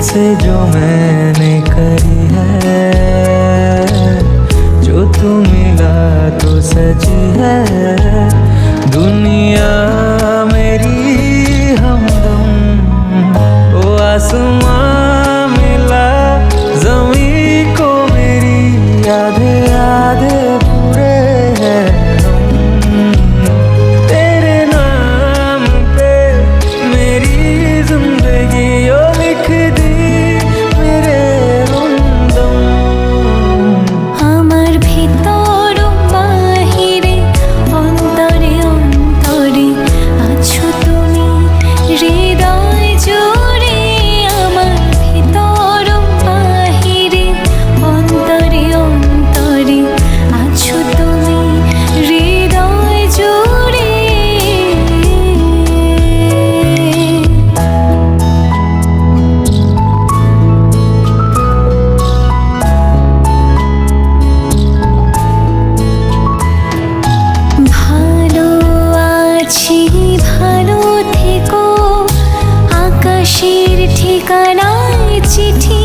से जो मैंने करी है, जो तू मिला तो सची है दुनिया मेरी हमदम। ओ आसमां मिला ज़मीं को मेरी, आधे आधे पूरे हैं हम। तेरे नाम पे मेरी जिंदगी ओ लिख दी मेरे हमदम। আমার ভিতর বাহিরে অন্তরে অন্তরে আছো তুমি হৃদয় জুড়ে। আমার ভিতর বাহিরে অন্তরে অন্তরে আছো তুমি হৃদয় জুড়ে। ভালো আছি ভালো থেকো, আকাশের ঠিকানায় চিঠি